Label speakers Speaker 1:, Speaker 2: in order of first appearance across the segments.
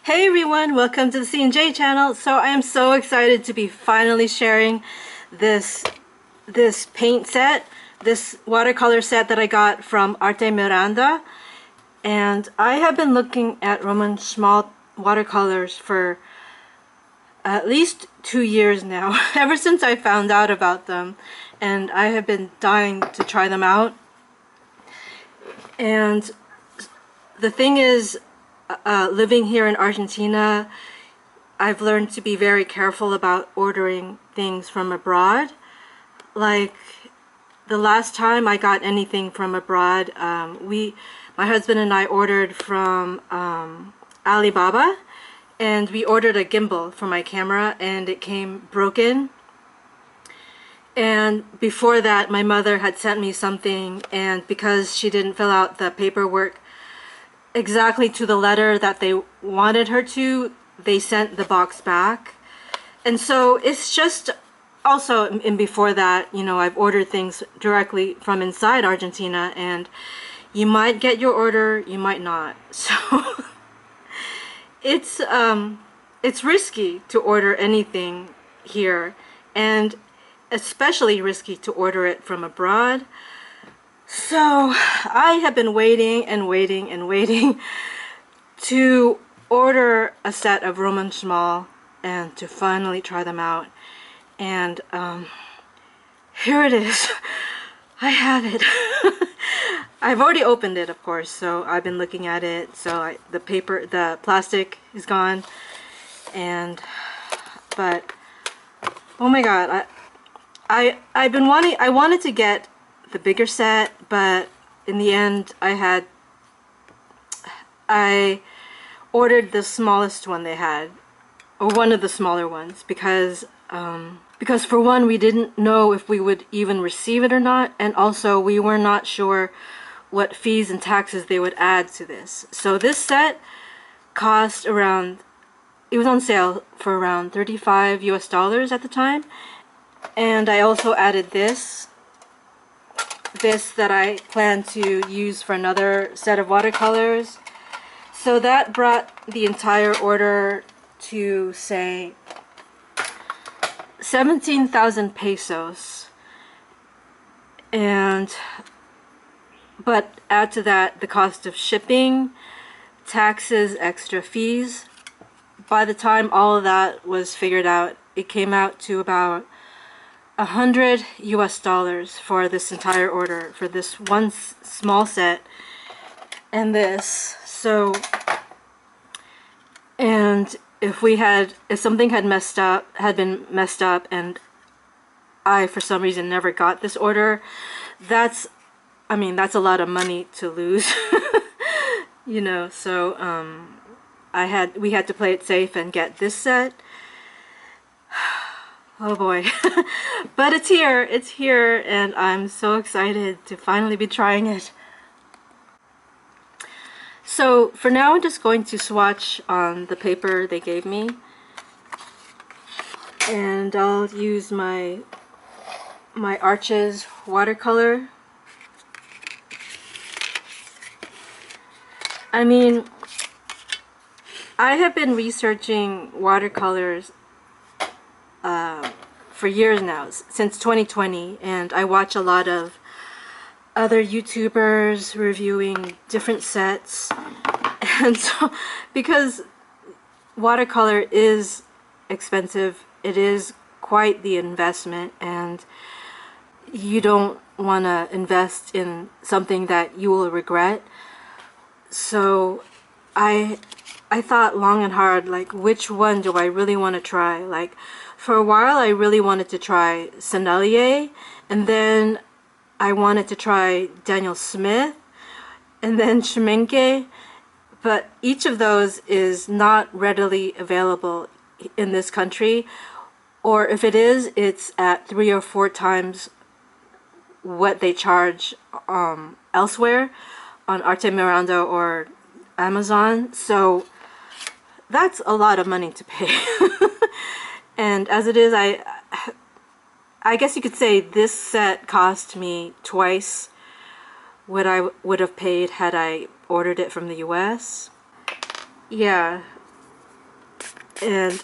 Speaker 1: Hey everyone, welcome to the C&J channel. So I am so excited to be finally sharing this paint set, this watercolor set that I got from Artemiranda. And I have been looking at Roman Szmal watercolors for at least 2 years now, ever since I found out about them. And I have been dying to try them out. And the thing is, living here in Argentina, I've learned to be very careful about ordering things from abroad. Like the last time I got anything from abroad, my husband and I ordered from Alibaba, and we ordered a gimbal for my camera and it came broken. And before that, my mother had sent me something, and because she didn't fill out the paperwork exactly to the letter that they wanted her to, they sent the box back. And so it's just also, and before that, you know, I've ordered things directly from inside Argentina, and you might get your order, you might not. So it's risky to order anything here, and especially risky to order it from abroad. So I have been waiting and waiting and waiting to order a set of Roman Szmal and to finally try them out. And here it is. I have it. I've already opened it, of course, so I've been looking at it. So the plastic is gone. But oh my god, I wanted to get the bigger set, but in the end I ordered the smallest one they had, or one of the smaller ones, because for one, we didn't know if we would even receive it or not, and also we were not sure what fees and taxes they would add to this. So this set cost around, it was on sale for around $35 US at the time. And I also added this that I plan to use for another set of watercolors. So that brought the entire order to, say, 17,000 pesos. But add to that the cost of shipping, taxes, extra fees. By the time all of that was figured out, it came out to about $100 US for this entire order, for this one small set and this. So, and if something had been messed up and I for some reason never got this order, that's a lot of money to lose. You know, so we had to play it safe and get this set. Oh boy. But it's here, and I'm so excited to finally be trying it. So for now, I'm just going to swatch on the paper they gave me, and I'll use my Arches watercolor. I mean, I have been researching watercolors for years now, since 2020, and I watch a lot of other YouTubers reviewing different sets. And so, because watercolor is expensive, it is quite the investment, and you don't want to invest in something that you will regret. So I thought long and hard, like, which one do I really want to try? Like, for a while I really wanted to try Finalmente, and then I wanted to try Daniel Smith, and then Finalmente, but each of those is not readily available in this country, or if it is, it's at 3 or 4 times what they charge elsewhere on Artemiranda or Amazon. So that's a lot of money to pay. And as it is, I guess you could say this set cost me twice what I would have paid had I ordered it from the US. Yeah, And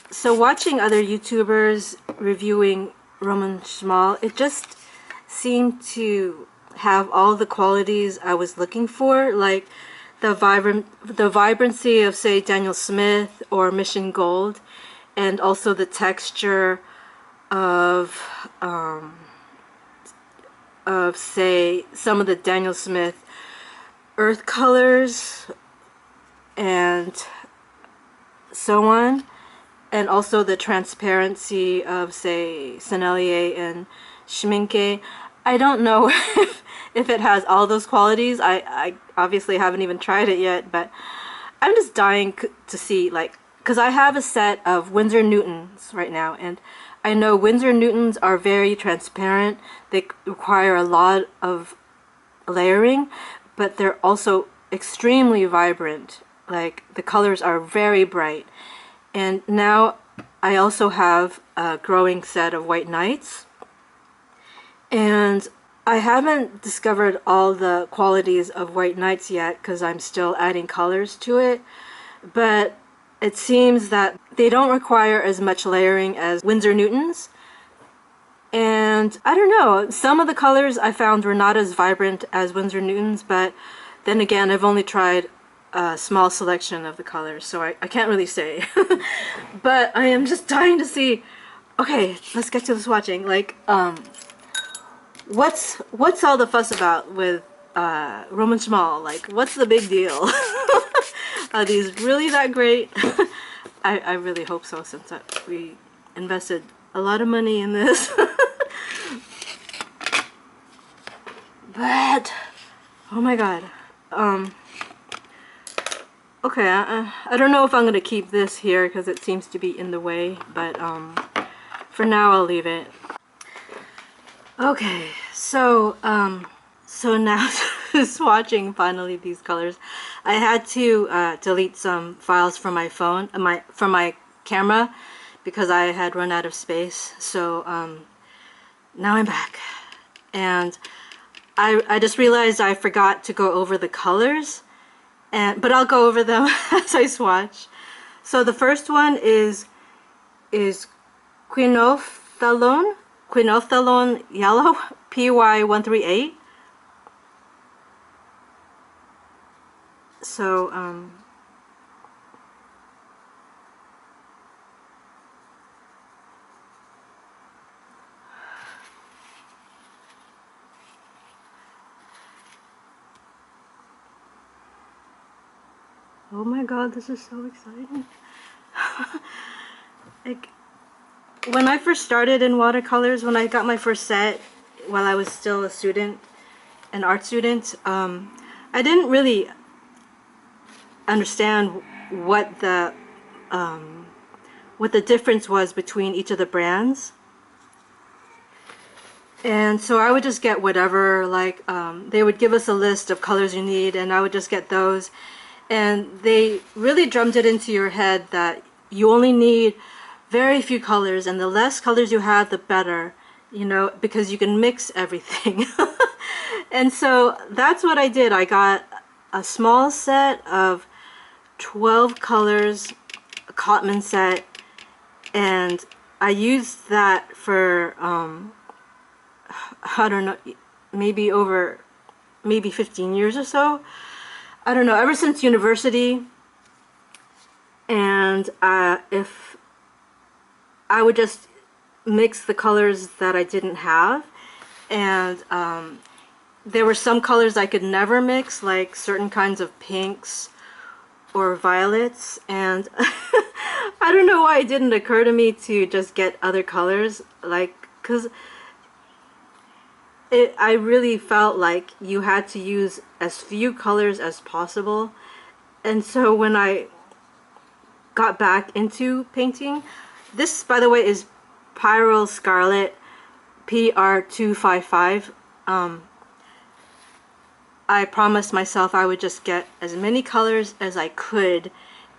Speaker 1: so watching other YouTubers reviewing Roman Szmal, it just seemed to have all the qualities I was looking for, like the vibrancy of, say, Daniel Smith or Mission Gold, and also the texture of say some of the Daniel Smith earth colors and so on, and also the transparency of, say, Sennelier and Schminke. I don't know if it has all those qualities. I obviously haven't even tried it yet, but I'm just dying to see, like, because I have a set of Winsor Newtons right now, and I know Winsor Newtons are very transparent. They require a lot of layering, but they're also extremely vibrant. Like, the colors are very bright. And now I also have a growing set of White Knights, and I haven't discovered all the qualities of White Knights yet because I'm still adding colors to it, but it seems that they don't require as much layering as Winsor Newtons. And I don't know, some of the colors I found were not as vibrant as Winsor Newtons, but then again, I've only tried a small selection of the colors, so I can't really say. But I am just dying to see, okay, let's get to the swatching. Like, what's all the fuss about with Roman Szmal? Like, what's the big deal? Are these really that great? I really hope so, since we invested a lot of money in this. But oh my god. Okay, I don't know if I'm gonna keep this here because it seems to be in the way, but for now I'll leave it. Okay, so so now swatching finally these colors. I had to delete some files from my phone, from my camera, because I had run out of space. So now I'm back, and I just realized I forgot to go over the colors, but I'll go over them as I swatch. So the first one is quinophthalone yellow, PY138. So oh my god, this is so exciting. Like, when I first started in watercolors, when I got my first set while I was still a student, an art student, I didn't really understand what the difference was between each of the brands. And so I would just get whatever, like, they would give us a list of colors you need, and I would just get those. And they really drummed it into your head that you only need very few colors, and the less colors you have, the better, you know, because you can mix everything. And so that's what I did. I got a small set of 12 colors, a Cotman set, and I used that for, I don't know, maybe 15 years or so. I don't know, ever since university. And if I would just mix the colors that I didn't have, and there were some colors I could never mix, like certain kinds of pinks or violets, and I don't know why it didn't occur to me to just get other colors, like, because I really felt like you had to use as few colors as possible. And so when I got back into painting, this, by the way, is Pyrrole Scarlet PR255. I promised myself I would just get as many colors as I could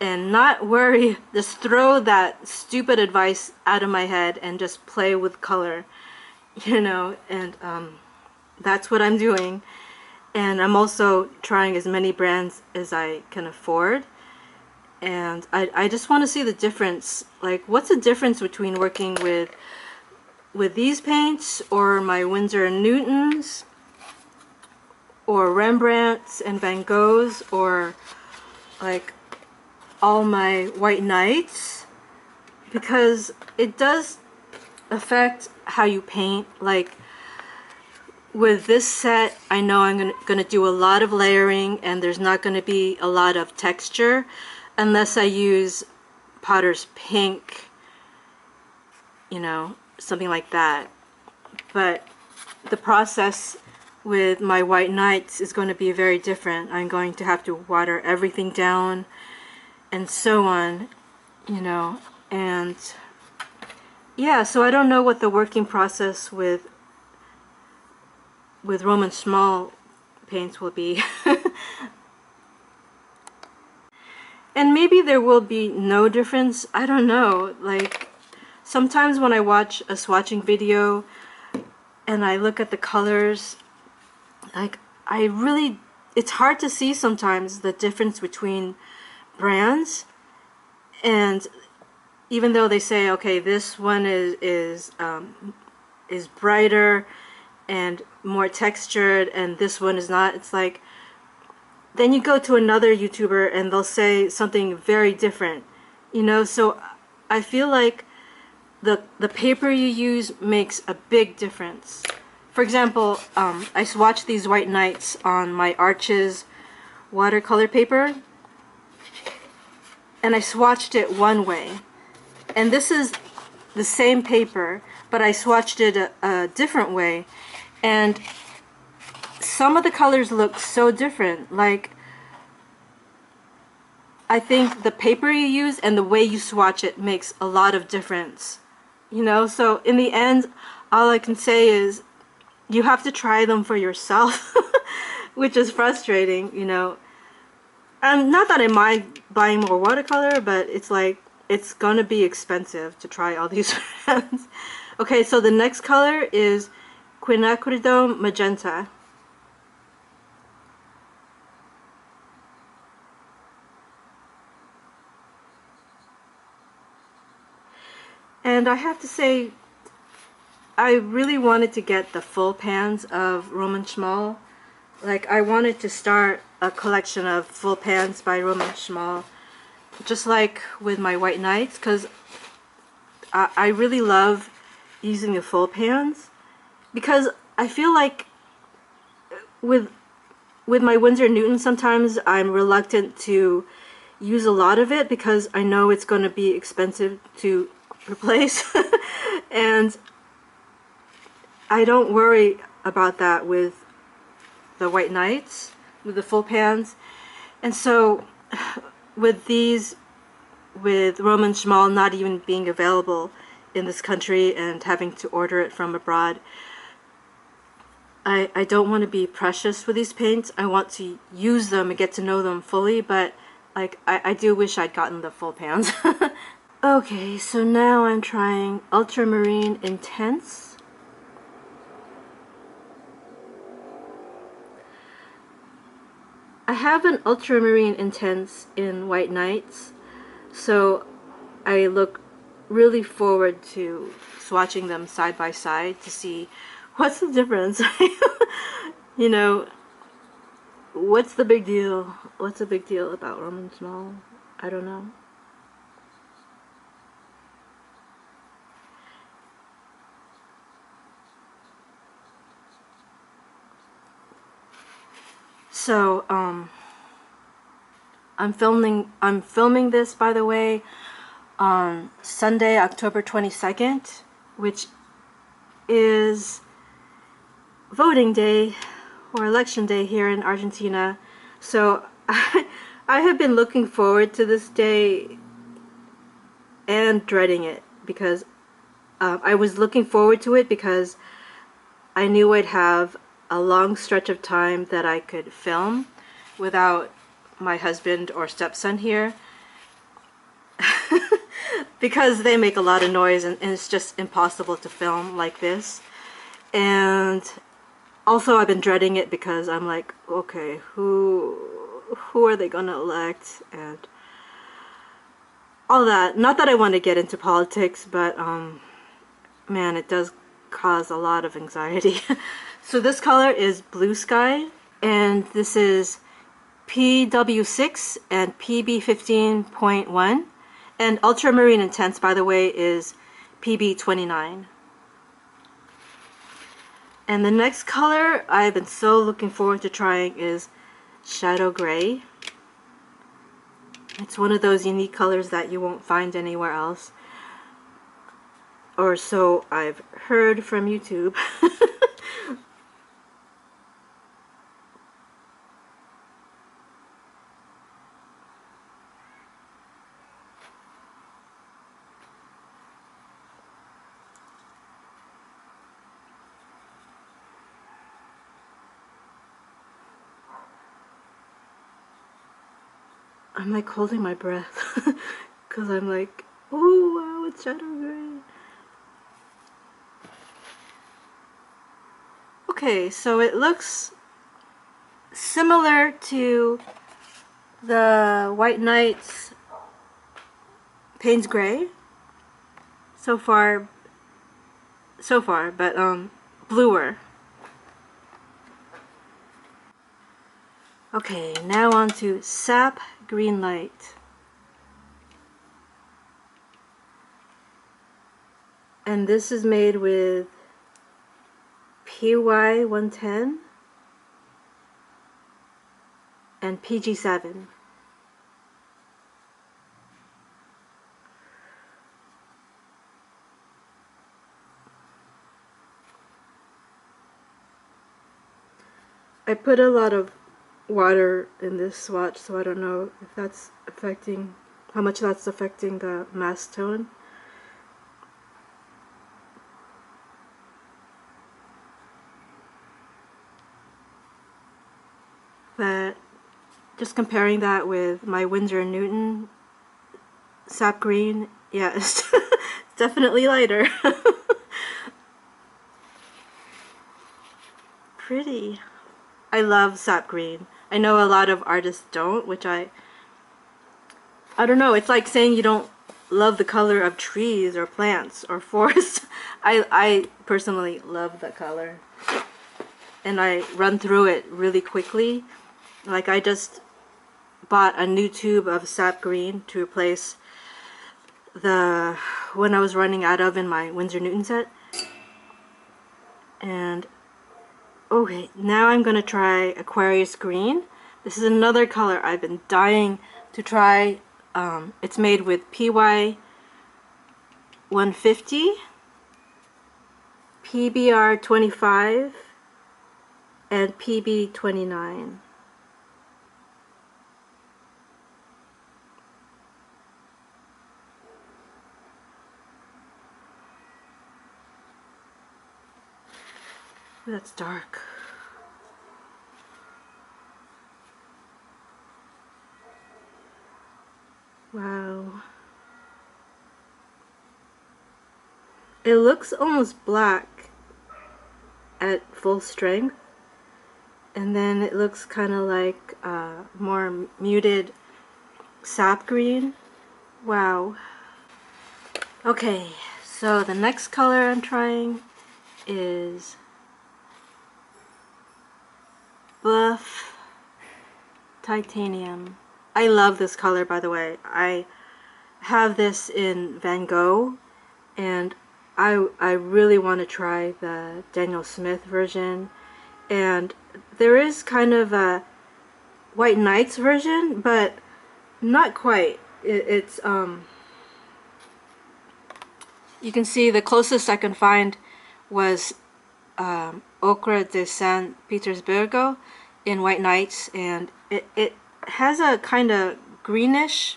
Speaker 1: and not worry, just throw that stupid advice out of my head and just play with color, you know. And that's what I'm doing. And I'm also trying as many brands as I can afford. And I just want to see the difference. Like, what's the difference between working with these paints or my Winsor & Newtons or Rembrandts and Van Goghs, or like all my White Knights, because it does affect how you paint. Like with this set, I know I'm gonna do a lot of layering, and there's not gonna be a lot of texture unless I use Potter's Pink, you know, something like that. But the process with my White Knights is going to be very different. I'm going to have to water everything down and so on, you know. And yeah, so I don't know what the working process with Roman Szmal paints will be. And maybe there will be no difference. I don't know. Like, sometimes when I watch a swatching video and I look at the colors, like, it's hard to see sometimes the difference between brands. And even though they say, okay, this one is brighter and more textured, and this one is not, it's like, then you go to another YouTuber and they'll say something very different, you know. So I feel like the paper you use makes a big difference. For example, I swatched these White Knights on my Arches watercolor paper, and I swatched it one way, and this is the same paper, but I swatched it a different way, and some of the colors look so different. Like, I think the paper you use and the way you swatch it makes a lot of difference, you know. So in the end, all I can say is you have to try them for yourself, which is frustrating, you know. Not that I mind buying more watercolor, but it's like, it's gonna be expensive to try all these brands. Okay, so the next color is Quinacridone Magenta. And I have to say, I really wanted to get the full pans of Roman Szmal. Like, I wanted to start a collection of full pans by Roman Szmal, just like with my White Knights, because I really love using the full pans, because I feel like with my Winsor & Newton, sometimes I'm reluctant to use a lot of it because I know it's going to be expensive to replace. And I don't worry about that with the White Knights, with the full pans. And so with these, with Roman Szmal not even being available in this country and having to order it from abroad, I don't want to be precious with these paints. I want to use them and get to know them fully, but like, I do wish I'd gotten the full pans. Okay, so now I'm trying Ultramarine Intense. I have an Ultramarine Intense in White Knights, so I look really forward to swatching them side by side to see what's the difference. You know, what's the big deal? What's the big deal about Roman Szmal? I don't know. So, I'm filming this, by the way, on Sunday, October 22nd, which is voting day or election day here in Argentina. So I have been looking forward to this day and dreading it, because I was looking forward to it because I knew I'd have a long stretch of time that I could film without my husband or stepson here. Because they make a lot of noise, and it's just impossible to film like this. And also I've been dreading it because I'm like, okay, who are they gonna elect? And all that. Not that I want to get into politics, but man, it does cause a lot of anxiety. So this color is Blue Sky, and this is PW6 and PB15.1, and Ultramarine Intense, by the way, is PB29. And the next color I've been so looking forward to trying is Shadow Gray. It's one of those unique colors that you won't find anywhere else, or so I've heard from YouTube. I'm like holding my breath because I'm like, oh wow, it's Shadow Gray. Okay, so it looks similar to the White Nights Payne's Gray so far, but bluer. Okay, now on to Sap Green Light. And this is made with PY110 and PG7. I put a lot of water in this swatch, so I don't know if that's affecting, how much that's affecting the mask tone. But just comparing that with my Winsor & Newton Sap Green, yeah, it's definitely lighter. Pretty. I love Sap Green. I know a lot of artists don't, which I don't know, it's like saying you don't love the color of trees or plants or forests. I personally love the color. And I run through it really quickly. Like I just bought a new tube of Sap Green to replace the one I was running out of in my Winsor & Newton set. And okay, now I'm gonna try Aquarius Green. This is another color I've been dying to try. It's made with PY 150, PBR 25, and PB 29. Ooh, that's dark. Wow. It looks almost black at full strength, and then it looks kind of like more muted sap green. Wow. Okay, so the next color I'm trying is Buff Titanium. I love this color, by the way. I have this in Van Gogh, and I really want to try the Daniel Smith version. And there is kind of a White Nights version, but not quite. It's you can see the closest I can find was Ocre de San Petersburgo in White Nights, and it has a kind of greenish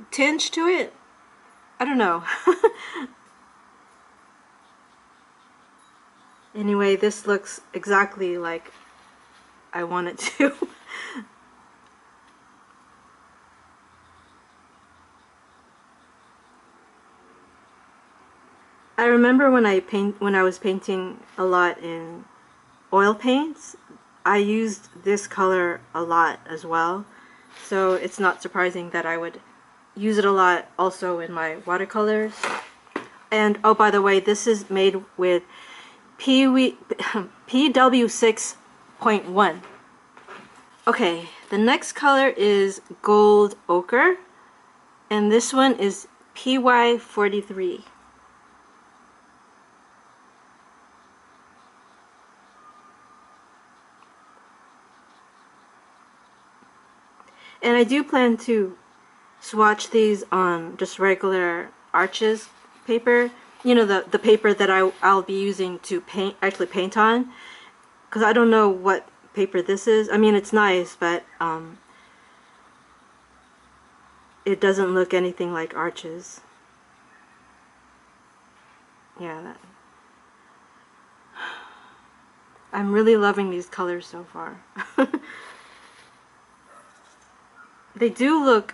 Speaker 1: tinge to it. I don't know. Anyway, this looks exactly like I want it to. I remember when I was painting a lot in oil paints, I used this color a lot as well. so it's not surprising that I would use it a lot also in my watercolors. And oh, by the way, this is made with PW6.1. Okay, the next color is gold ochre, and this one is PY43. And I do plan to swatch these on just regular Arches paper. You know, the paper that I'll be using to actually paint on. Because I don't know what paper this is. I mean, it's nice, but it doesn't look anything like Arches. Yeah, I'm really loving these colors so far. They do look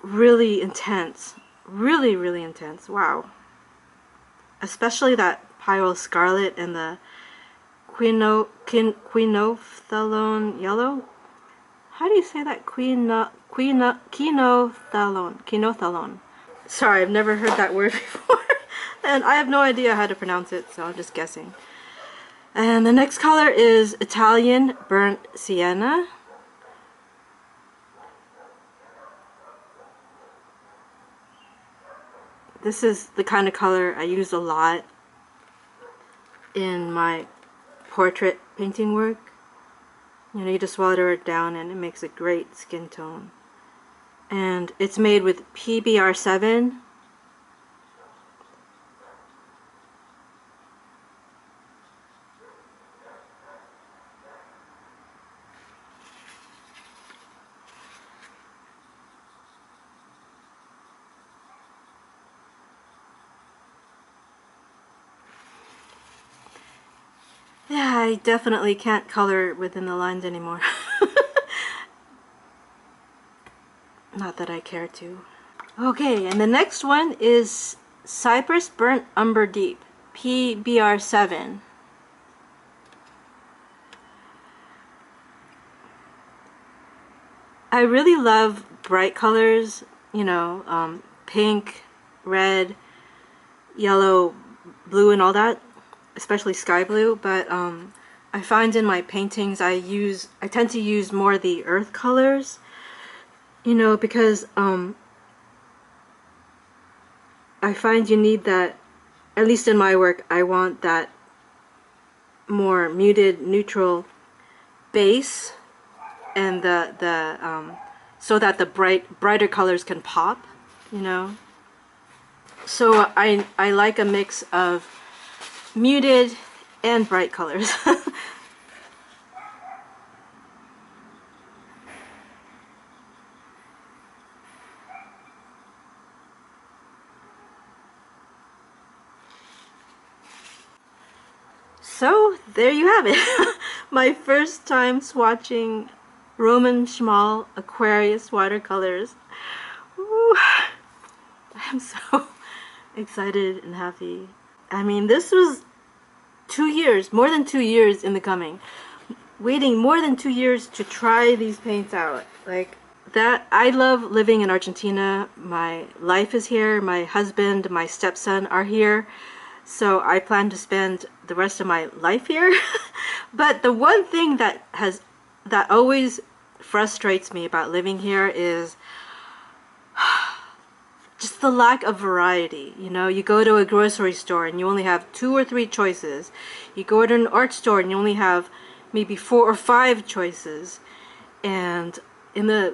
Speaker 1: really intense. Really, really intense. Wow. Especially that Pyrrole Scarlet and the Quinophthalone Yellow. How do you say that? Quinophthalone. Sorry, I've never heard that word before. And I have no idea how to pronounce it, so I'm just guessing. And the next color is Italian Burnt Sienna. This is the kind of color I use a lot in my portrait painting work. You know, you just water it down and it makes a great skin tone. And it's made with PBR7. Yeah, I definitely can't color within the lines anymore. Not that I care to. Okay, and the next one is Cypress Burnt Umber Deep, PBR7. I really love bright colors, you know, pink, red, yellow, blue, and all that. Especially sky blue, but I find in my paintings I tend to use more the earth colors, you know, because I find you need that, at least in my work, I want that more muted, neutral base, and so that the brighter colors can pop, you know. So I like a mix of muted and bright colors. So there you have it. My first time swatching Roman Szmal Aquarius watercolors. Ooh, I'm so excited and happy. I mean, this was 2 years, more than 2 years in the coming. Waiting more than 2 years to try these paints out. Like that, I love living in Argentina. My life is here. My husband, my stepson are here. So I plan to spend the rest of my life here. But the one thing that always frustrates me about living here is just the lack of variety. You know, you go to a grocery store and you only have 2 or 3 choices. You go to an art store and you only have maybe 4 or 5 choices. And in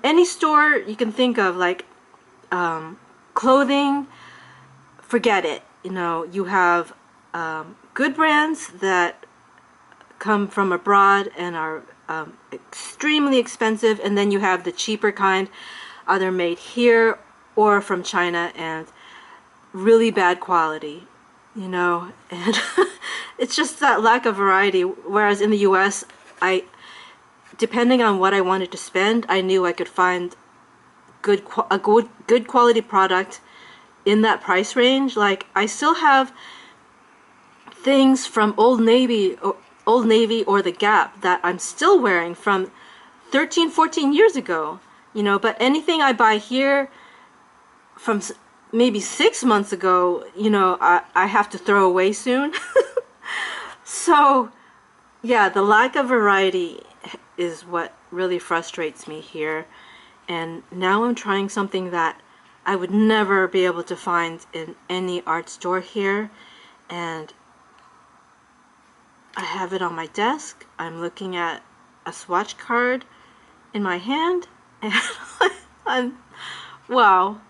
Speaker 1: any store you can think of, like clothing, forget it. You know, you have good brands that come from abroad and are extremely expensive, and then you have the cheaper kind, either made here or from China, and really bad quality, you know. And it's just that lack of variety. Whereas in the US, depending on what I wanted to spend, I knew I could find good quality product in that price range. Like, I still have things from Old Navy or the Gap that I'm still wearing from 13, 14 years ago, you know, but anything I buy here from maybe 6 months ago, you know, I have to throw away soon. So yeah, the lack of variety is what really frustrates me here. And now I'm trying something that I would never be able to find in any art store here. And I have it on my desk. I'm looking at a swatch card in my hand. And I'm, wow.